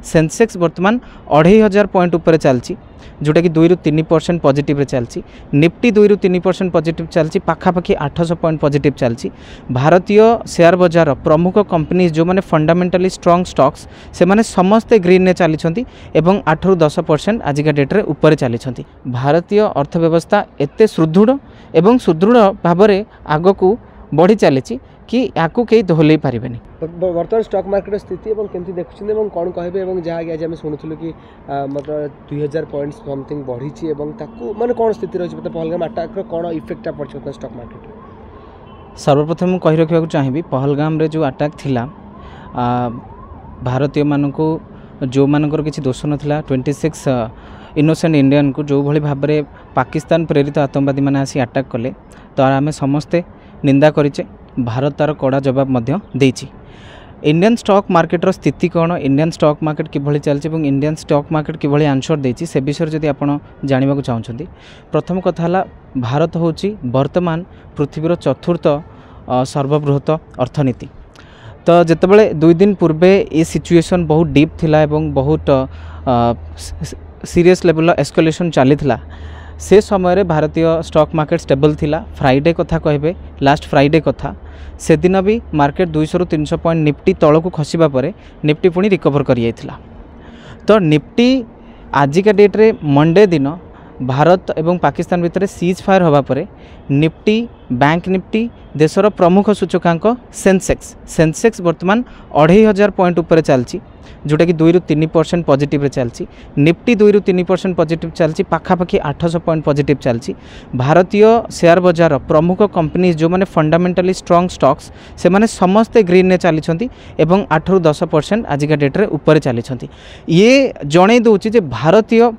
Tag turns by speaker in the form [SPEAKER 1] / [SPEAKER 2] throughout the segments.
[SPEAKER 1] Sensex बर्तमान 2500 point उपर चलती जोटा कि 2 ରୁ 3% पॉजिटिव चलती निफ्टी 2 ରୁ 3% पॉजिटिव चलती पाखापाखि 800 पॉइंट पॉजिटिव चलती भारतीय शेयर बजार प्रमुख कंपनीज जो मैंने फंडामेंटली स्ट्रॉन्ग स्टॉक्स से माने समस्ते ग्रीन ने चली एवं 8 ରୁ 10% आजिका डेट रे ऊपर चली भारतीय अर्थव्यवस्था एते सुदृढ़ एवं सुदृढ़ भाव में आग को बढ़ी चली कि या कई दोहल पारे।
[SPEAKER 2] बर्तमान स्टॉक मार्केट स्थिति केमती देखुं कौन कहे जहाँ आज आम शुणुलु कि मतलब 2000 पॉइंट समथिंग बढ़ी माने कौन स्थिति रही मतलब पहलगाम अटैक कौन इफेक्ट पड़े स्टॉक मार्केट।
[SPEAKER 1] सर्वप्रथम मुझे कही रखा चाहिए पहलगाम रे जो अटैक थिला भारतीय मानक जो मानकर किसी दोष नाला 26 इनोसेंट इंडियन को जो भली भाव में पाकिस्तान प्रेरित आतंकवादी मैंने आसी अटैक कले तो आम समस्ते निंदा करें भारत तार कड़ा जवाब देछि। इंडियन स्टॉक मार्केट रो स्थिति कौन इंडियन स्टॉक मार्केट किभली चलछि एवं इंडियन स्टॉक मार्केट किभली आंसर देछि से विषय जदि आपण जानवाक चाहते प्रथम कथा है भारत होछि वर्तमान पृथ्वीर चतुर्थ सर्वबृहत अर्थनीति। तो जितेबाला 2 दिन पूर्वे ये सिचुएशन बहुत डीप थिला एवं बहुत सीरियस लेवल एस्केलेशन चली से समय भारतीय स्टॉक मार्केट स्टेबल थिला। फ्राइडे कथा कहे लास्ट फ्राइडे कथा से दिन भी मार्केट 200 ରୁ 300 पॉइंट निफ्टी तल को खसवा पर निफ्टी पुणी रिकवर कर जाइथिला। तो निफ्टी आजिका डेट रे मंडे दिन भारत एवं पाकिस्तान भितर सीज फायर होगा पर निफ्टी बैंक निफ्टी देशर प्रमुख सूचकांक सेंसेक्स बर्तमान 2500 पॉइंट उपर चलती जोटा कि 2 ରୁ 3% पॉजिटिव चलती निफ्टी 2 ରୁ 3% पॉजिटिव चलती पाखापाखि 800 पॉइंट पॉजिटिव चलती भारतीय शेयर बजार प्रमुख कंपनीज जो मैंने फंडामेंटली स्ट्रॉन्ग स्टॉक्स से माने समस्ते ग्रीन ने चली एवं 8 ରୁ 10% आजिका डेट रे ऊपर चली ये जणे दूची भारतीय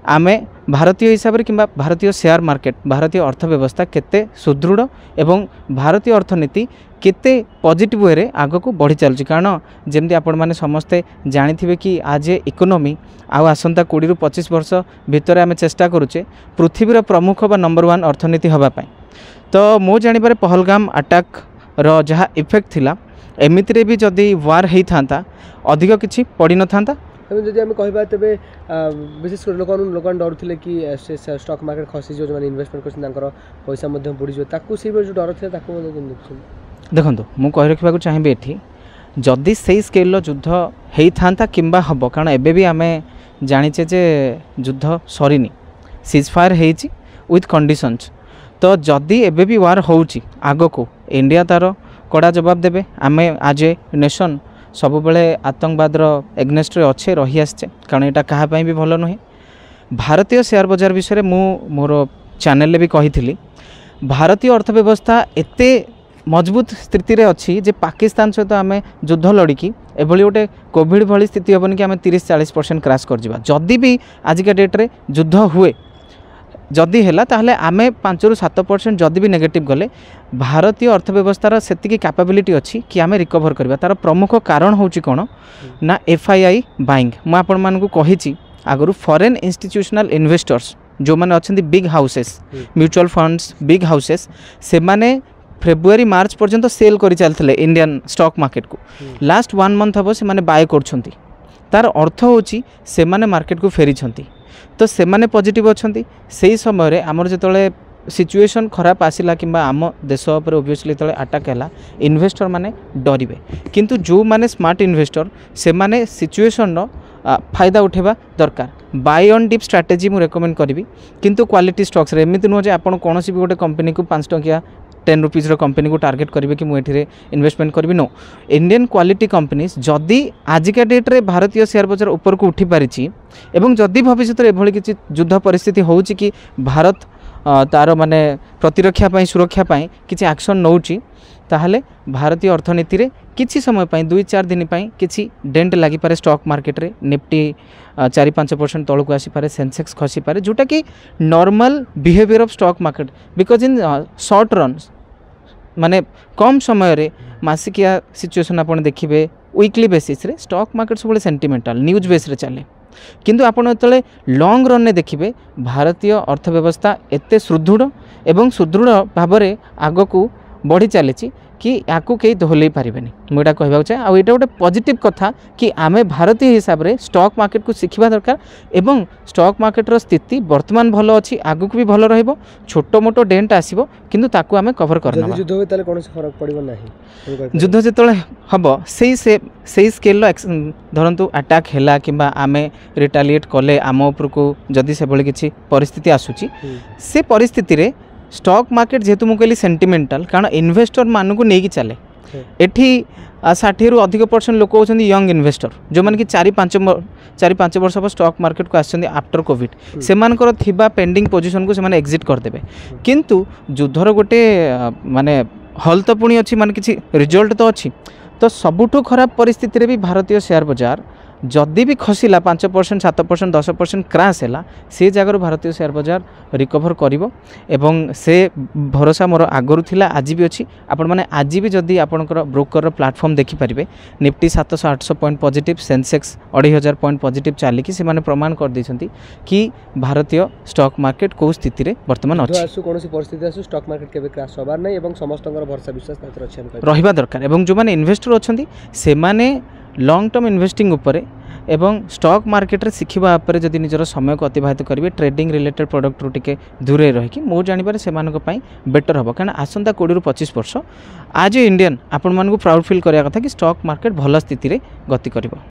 [SPEAKER 1] आमे भारतीय हिसाब से कि भारतीय शेयर मार्केट भारतीय अर्थव्यवस्था केते सुदृढ़ एवं भारतीय अर्थनीति केते पॉजिटिव वे रे आग को बढ़ी चलुछि। कारण जमती आपण माने समस्ते जानिथिबे कि आज इकोनॉमी आउ आसंता 20 ରୁ 25 वर्ष भितर आमे चेष्टा करूचे पृथ्वीर प्रमुख बा नंबर 1 अर्थनीति हबा पाई। तो मो जानिबारे पहलगाम अटैक रो जहाँ इफेक्ट थिला एमितिरे भी जदि वार हेई थांता अधिक किछि पड़ी न थांता
[SPEAKER 2] जदि आम कह तेरे विशेष लोक डरुले कि स्टॉक मार्केट खसीज जो इन्वेस्टमेंट कर पैसा बुड़ीज से जो डर थे
[SPEAKER 1] देखो मुझे कही रखा चाहिए ये जदि से स्केल युद्ध होता था कि हम कारण एबे भी आम जाचे जे युद्ध सरीनी सीज फायर होती विथ कंडीशंस। तो जदि एबे भी वार होउची आग को इंडिया तार कड़ा जवाब देवे आम आज ए नेशन सब बेले आतंकवाद एग्नेस्ट अच्छे रही आसचे कारण यहाँ कहाँपाई भी भल नुहे। भारतीय शेयर बजार विषय मु मोर चैनल भी कही भारतीय अर्थव्यवस्था एते मजबूत स्थिति रे अच्छी जे पाकिस्तान सहित आम युद्ध लड़की एभली गोटे कोविड भली स्थिति हेबनी कि आम 30-40% क्रैश कर जिबा। जदि भी आजिका डेट रे युद्ध हुए जदि है ताहले आमे 5 ରୁ 7% जदि भी नेगेटिव गले भारतीय अर्थव्यवस्थार सेतिकी कैपेबिलिटी अच्छी कि आमे रिकवर करबा। तार प्रमुख कारण होची कोन ना FII बाइंग मु आपण मानकु कहिछि आगरु फॉरेन इंस्टीट्यूशनल इन्वेस्टर्स जो माने अछंती big houses mutual funds big houses से माने फेब्रुआरी मार्च पर्यंत सेल करि चलथिले इंडियन स्टॉक मार्केट को लास्ट 1 मंथ हबो से माने बाय करछंती। तार अर्थ होची से माने मार्केट को फेरी छंती तो से माने पॉजिटिव अच्छी से समय रे आमर जो सिचुएशन खराब आसला कि आम देश पर ओबियसली जो अटैक है इन्वेस्टर माने डरिवे किंतु जो माने स्मार्ट इन्वेस्टर से माने सिचुएशन फायदा उठेबा दरकार। बाय ऑन डिप स्ट्रैटेजी मु रेकमेंड करी किंतु क्वालिटी स्टॉक्स रे एमती नुह आपन कौन भी गोटे कंपनी को 5 टंकिया 10 रुपीज कंपनी को टार्गेट करेंगे कि मुझे इन्वेस्टमेंट करी नो इंडियन क्वालिटी कंपनीज जदि आजिका डेट रे भारतीय शेयर बजार ऊपर को उठी पारिछि एवं जदि भविष्य एभली किसी युद्ध परिस्थिति होउछि कि भारत तार माने प्रतिरक्षा पाई सुरक्षा पाई किसी एक्शन नौछि ताहले भारतीय अर्थनीति रे किसी समय पाई 2-4 दिन पाई किसी डेंट लगी पारे स्टॉक मार्केट रे निफ्टी 4-5% तलू को आसी पारे सेंसेक्स खसी पारे जोटा कि normal behaviour of stock market because in short run माने कम समय रे मासिकिया सिचुएशन आपन देखिबे वीकली बेसिस रे स्टॉक मार्केट सब सेंटिमेंटल न्यूज बेस रे चले किंतु आपन तले लॉन्ग रन ने देखिबे भारतीय अर्थव्यवस्था एते सुदृढ़ एवं सुदृढ़ भाव में आग को बढ़ी चली कि या कई दोहलई पारे मुझे कहना चाहे आउ यहाँ गोटे पॉजिटिव कथा कि आम भारतीय हिसाब से स्टॉक मार्केट को शिखा दरकार एवं स्टॉक मार्केटर स्थिति वर्तमान भल अच्छी आगु भी भल रहिबो छोटो मोटो डेंट आसीबो किंतु ताकू आमे कवर करना
[SPEAKER 2] युद्ध होय ताले कोन फरक पड़िबो नाही
[SPEAKER 1] युद्ध जेतले हबो सेही स्केल धरंतु अटैक हैला किंबा आमे रिटालिएट कले आम उपर को जदि से भली किछि परिस्थिति आसुची से परिस्थिति रे स्टॉक मार्केट जेहेतु मुझे कहली सेंटिमेंटाल कारण इन्वेस्टर मानू नहीं चले एठी 60 रु अधिक % लोक होती यंग इन्वेस्टर जो मैंने कि 4-5 वर्ष हम स्टॉक मार्केट को आसछन्ती आफ्टर कोविड से थिबा पेंडिंग पोजीशन को से एग्जिट करदेवे किंतु युद्धर गोटे माने हल तो पुणी अच्छी माने किसी रिजल्ट तो अच्छी तो सबुठु खराब परिस्थिति रे भी भारतीय शेयर बाजार जदि भी खसला 5% 7% 10% क्राश है से जगार भारतीय शेयर बाजार रिकवर करिवो एवं से भरोसा मोर आगरू थिला आज भी अच्छी आपण माने आज भी जदि आपणकर ब्रोकर प्लेटफॉर्म देखि परिबे Nifty 700-800 point positive Sensex 2500 point positive चालिकी से माने प्रमाण कर दैछंती कि भारतीय स्टॉक मार्केट को स्थिति रे वर्तमान अछि
[SPEAKER 2] आसु कोनोसी परिस्थिति आसु स्टॉक मार्केट केबे क्राश होबार नै एवं समस्तंकर भरोसा विश्वास तातर अछि
[SPEAKER 1] रहिबा दरकार एवं जो माने इन्वेस्टर अछंती से माने लॉन्ग टर्म इन्वेस्टिंग उपरे एवं स्टॉक मार्केट रे सिखिबा उपरे जदि निजर समय को अतिबाहित करेंगे ट्रेडिंग रिलेटेड प्रोडक्ट रू टिके दूरे रही मो जानवर से बेटर हम कारण आसंता 20 ରୁ 25 वर्ष आज इंडियन आपण मानक प्राउड फील करिया कथा कि स्टॉक मार्केट भल स्थिति रे गति करिवो।